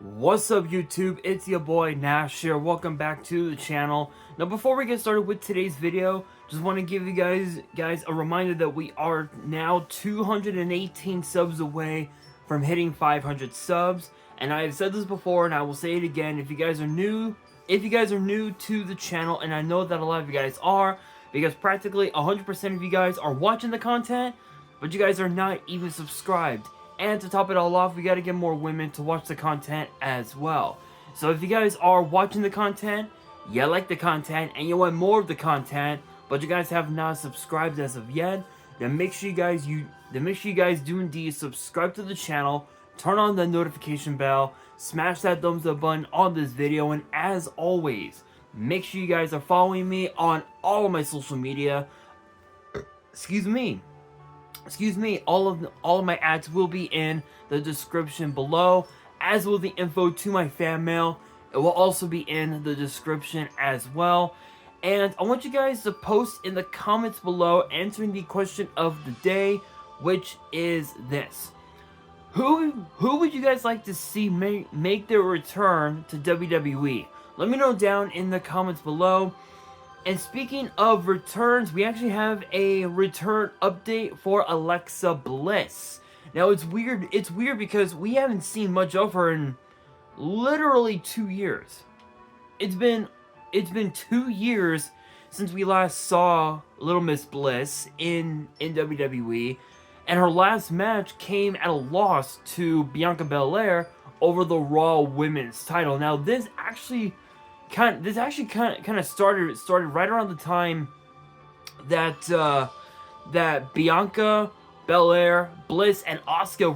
What's up YouTube, it's your boy Nash here, welcome back to the channel. Now before we get started with today's video, just want to give you guys a reminder that we are now 218 subs away from hitting 500 subs. And I have said this before and I will say it again, if you guys are new to the channel, and I know that a lot of you guys are, because practically 100% of you guys are watching the content, but you guys are not even subscribed. And to top it all off, we gotta get more women to watch the content as well. So if you guys are watching the content, you like the content, and you want more of the content, but you guys have not subscribed as of yet, then make sure you guys do indeed subscribe to the channel, turn on the notification bell, smash that thumbs up button on this video, and as always, make sure you guys are following me on all of my social media. Excuse me, all of my ads will be in the description below, as will the info to my fan mail. It will also be in the description as well. And I want you guys to post in the comments below answering the question of the day, which is this: Who would you guys like to see make their return to WWE? Let me know down in the comments below. And speaking of returns, we actually have a return update for Alexa Bliss. Now it's weird because we haven't seen much of her in literally 2 years. It's been 2 years since we last saw Little Miss Bliss in WWE, and her last match came at a loss to Bianca Belair over the Raw Women's title. Now this actually kind of started right around the time that that Bianca Belair, Bliss, and Asuka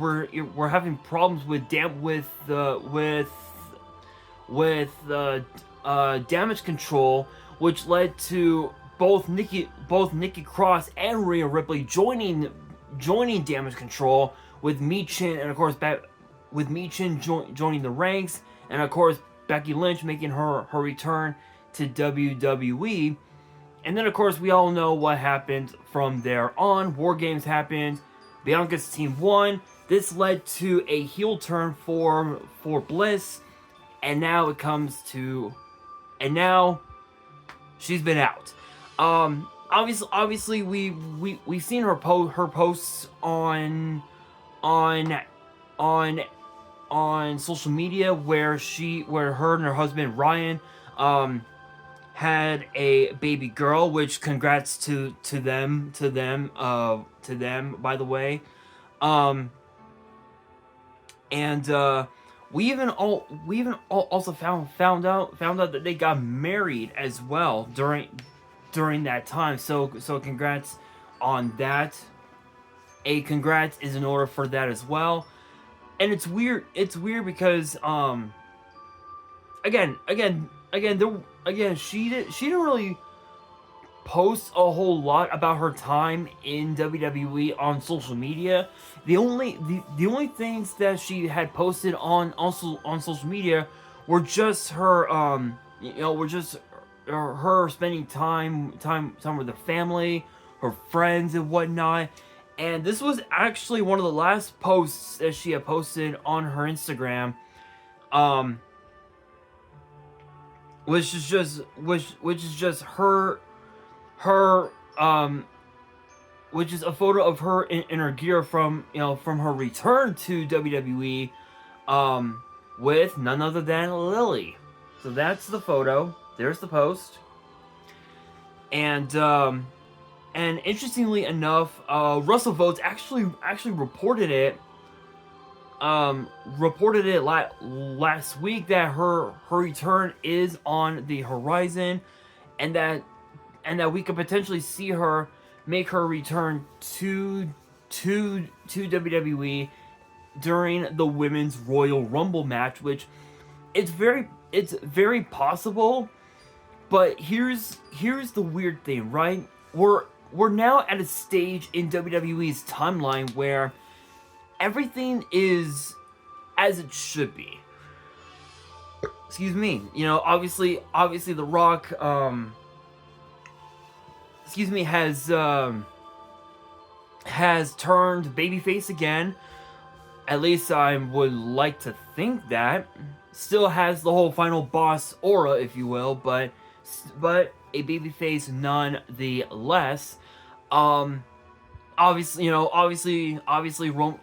were having problems with damage control, which led to both Nikki Cross and Rhea Ripley joining damage control, with Michin, and of course with Michin joining the ranks, and of course Becky Lynch making her return to WWE. And then of course we all know what happened from there on. War Games happened, Bianca's team won. This led to a heel turn for Bliss, and now she's been out. Obviously we've seen her posts on social media where her and her husband Ryan had a baby girl, which congrats to them by the way. We even also found out that they got married as well during that time. So congrats on that. A congrats is in order for that as well. And it's weird because again she didn't really post a whole lot about her time in WWE on social media. The only things that she had posted on social media were just her her spending time with her family, her friends and whatnot. And this was actually one of the last posts that she had posted on her Instagram, which is just which is a photo of her in her gear from her return to WWE, with none other than Lily. So that's the photo. There's the post. And interestingly enough, Russell Votes actually reported it last week that her return is on the horizon, and that we could potentially see her make her return to WWE during the Women's Royal Rumble match, which it's very possible. But here's the weird thing, right? We're now at a stage in WWE's timeline where everything is as it should be. Excuse me. Obviously The Rock has turned babyface again. At least I would like to think that. Still has the whole final boss aura, if you will, but a babyface nonetheless. Obviously,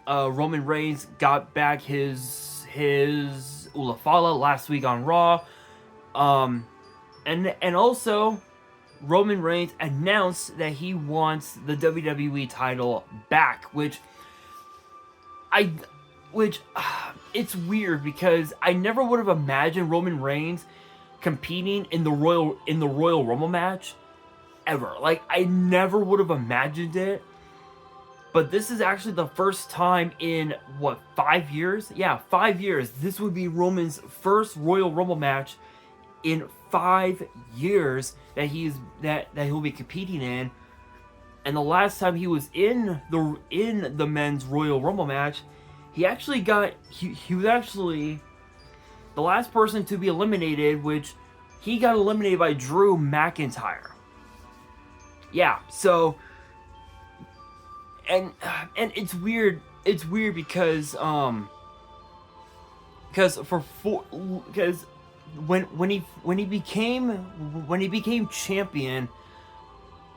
Roman Reigns got back his Ulafala last week on Raw. And also Roman Reigns announced that he wants the WWE title back, which it's weird because I never would have imagined Roman Reigns competing in the Royal Rumble match ever. Like, I never would have imagined it. But this is actually the first time in, what, 5 years? Yeah, 5 years. This would be Roman's first Royal Rumble match in 5 years that he'll be competing in. And the last time he was in the men's Royal Rumble match, he was actually the last person to be eliminated, which he got eliminated by Drew McIntyre. Yeah, so and it's weird. It's weird because when he became champion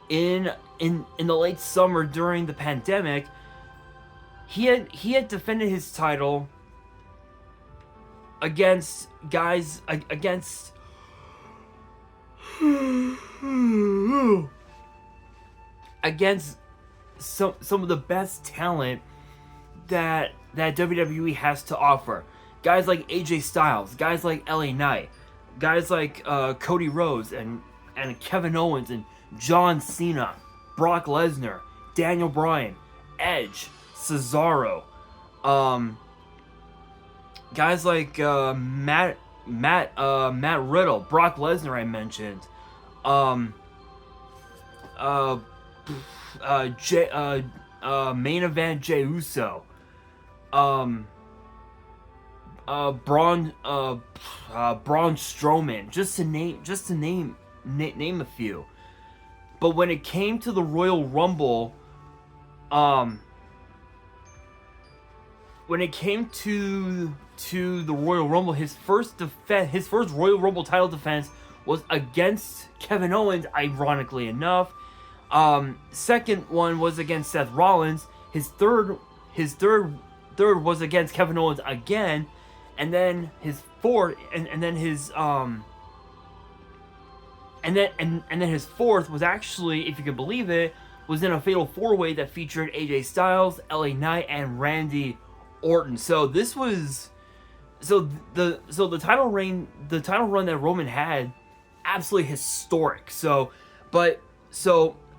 in the late summer during the pandemic, he had defended his title against some of the best talent that WWE has to offer. Guys like AJ Styles, guys like LA Knight, guys like Cody Rhodes and Kevin Owens and John Cena, Brock Lesnar, Daniel Bryan, Edge, Cesaro, guys like Matt Riddle, Brock Lesnar I mentioned, main event Jey Uso, Braun Strowman, just to name a few. But when it came to the Royal Rumble, when it came to the Royal Rumble, his first Royal Rumble title defense was against Kevin Owens, ironically enough. Second one was against Seth Rollins. His third was against Kevin Owens again, and then his fourth, and then his fourth was actually, if you can believe it, was in a fatal 4-way that featured AJ Styles, LA Knight, and Randy Orton. So this was the title run that Roman had, absolutely historic.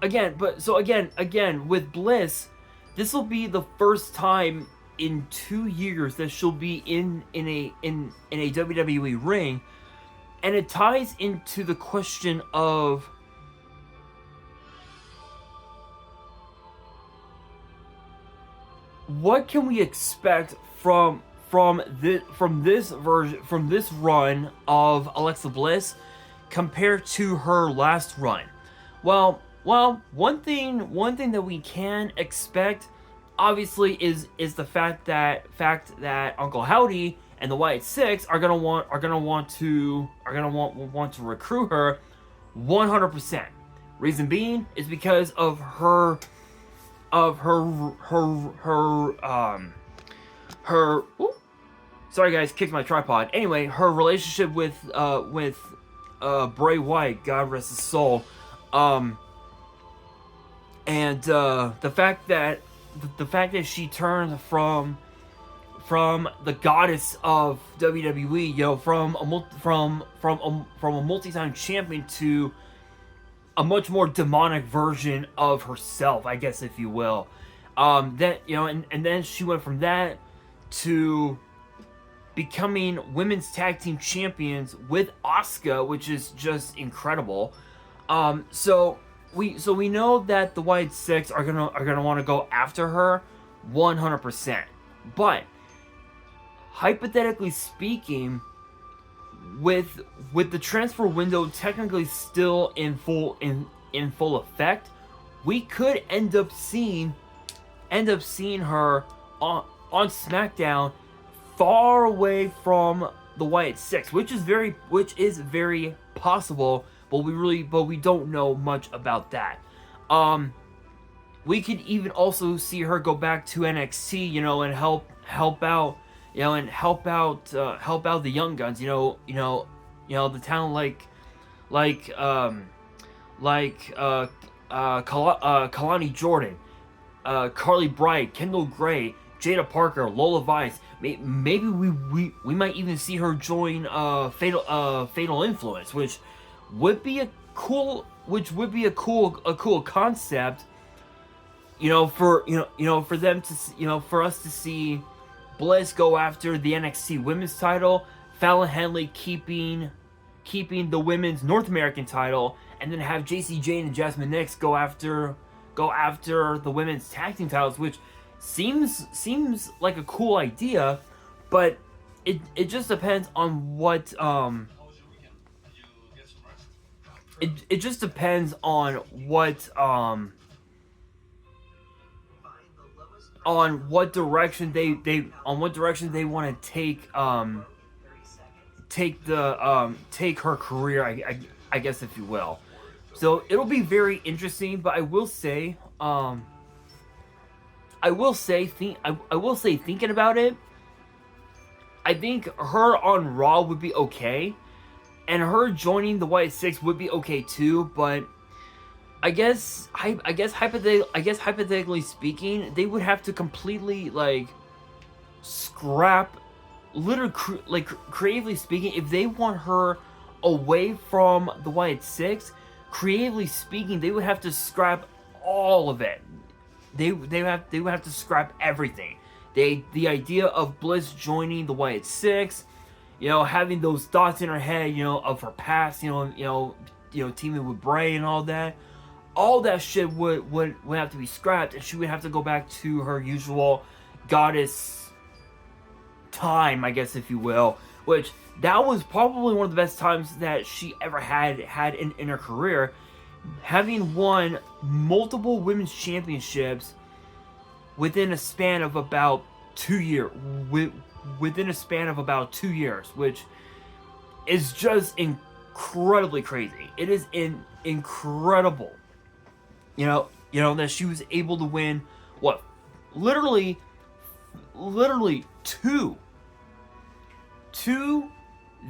Again with Bliss, this will be the first time in 2 years that she'll be in a WWE ring, and it ties into the question of what can we expect from this run of Alexa Bliss compared to her last run. Well, one thing that we can expect, obviously, is the fact that Uncle Howdy and the Wyatt Six are gonna want to recruit her 100%. Reason being is because of her sorry guys, kicked my tripod. Anyway, her relationship with Bray Wyatt, God rest his soul, and the fact that she turned from the goddess of WWE, from a multi-time champion to a much more demonic version of herself, I guess, if you will. And then she went from that to becoming women's tag team champions with Asuka, which is just incredible. So we know that the Wyatt Six are gonna want to go after her 100%. But hypothetically speaking, with the transfer window technically still in full effect, we could end up seeing her on on SmackDown, far away from the Wyatt Six, which is very possible, but we don't know much about that. We could even also see her go back to NXT, you know, and help out, you know, and help out the Young Guns, you know, the talent Kalani Jordan, Carly Bright, Kendall Gray, Jada Parker, Lola Vice. Maybe we might even see her join Fatal Influence, which would be a cool concept. You know, for them to, you know, for us to see Bliss go after the NXT Women's title, Fallon Henley keeping the Women's North American title, and then have JC Jane and Jasmine Nix go after the Women's Tag Team titles, which seems like a cool idea, but it just depends on what it just depends on what direction they want to take her career, I guess, if you will. So it'll be very interesting, but I will say thinking about it, I think her on Raw would be okay, and her joining the Wyatt Six would be okay too, but I guess hypothetically speaking, they would have to completely like scrap, literally, like creatively speaking, if they want her away from the Wyatt Six. Creatively speaking, they would have to scrap all of it. They would have to scrap everything. The idea of Bliss joining the Wyatt Six, you know, having those thoughts in her head, you know, of her past, you know, teaming with Bray and all that shit would have to be scrapped, and she would have to go back to her usual goddess time, I guess, if you will, which that was probably one of the best times that she ever had in her career, having won multiple women's championships within a span of about 2 years, which is just incredibly crazy. It is incredible. You know that she was able to win what, literally two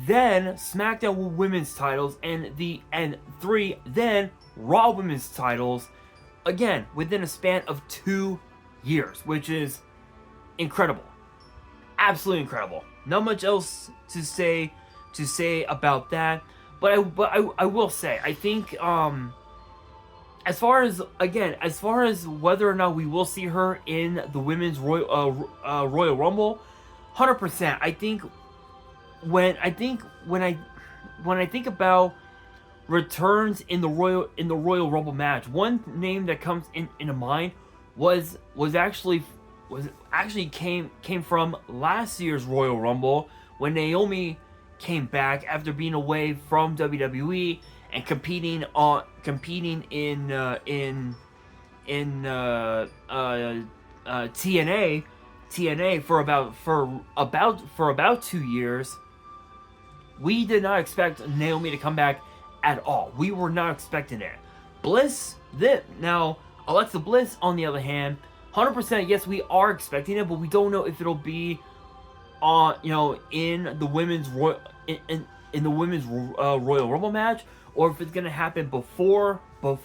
then SmackDown Women's titles and 3 then Raw Women's titles, again within a span of 2 years, which is incredible, absolutely incredible. Not much else to say about that, but I will say, I think as far as whether or not we will see her in the Women's Royal Rumble, 100%. I think when I think about returns in the Royal Rumble match, one name that comes into mind actually came from last year's Royal Rumble, when Naomi came back after being away from WWE and competing in TNA for about 2 years. We did not expect Naomi to come back at all. We were not expecting it. Now Alexa Bliss, on the other hand, 100%, yes, we are expecting it, but we don't know if it'll be in the women's Royal Rumble match, or if it's gonna happen before the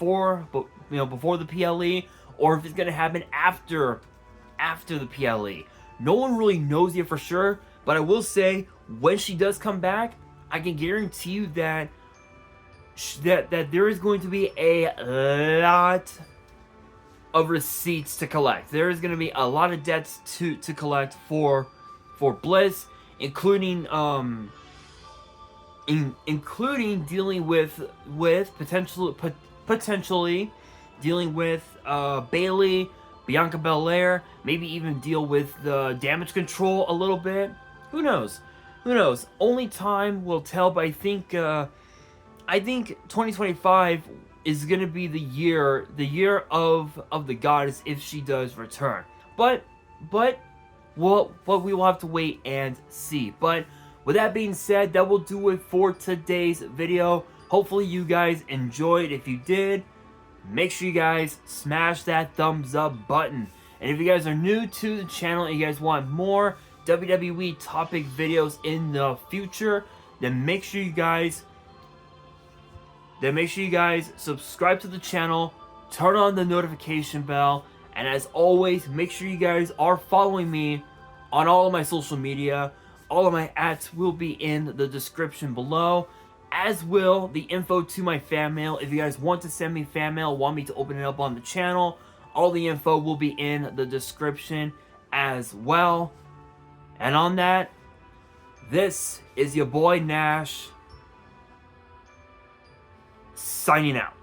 PLE, or if it's gonna happen after the PLE. No one really knows yet for sure, but I will say, when she does come back, I can guarantee you that there is going to be a lot of receipts to collect. There is going to be a lot of debts to collect for Bliss, including dealing with potentially dealing with Bayley, Bianca Belair, maybe even deal with the Damage Control a little bit. Who knows? Only time will tell, but I think 2025 is gonna be the year of the goddess if she does return. But well, we will have to wait and see. But with that being said, that will do it for today's video. Hopefully you guys enjoyed. If you did, make sure you guys smash that thumbs up button. And if you guys are new to the channel and you guys want more WWE topic videos in the future, then make sure you guys subscribe to the channel, turn on the notification bell, and as always, make sure you guys are following me on all of my social media. All of my @s will be in the description below, as will the info to my fan mail. If you guys want to send me fan mail, want me to open it up on the channel, all the info will be in the description as well. And on that, this is your boy Nash, signing out.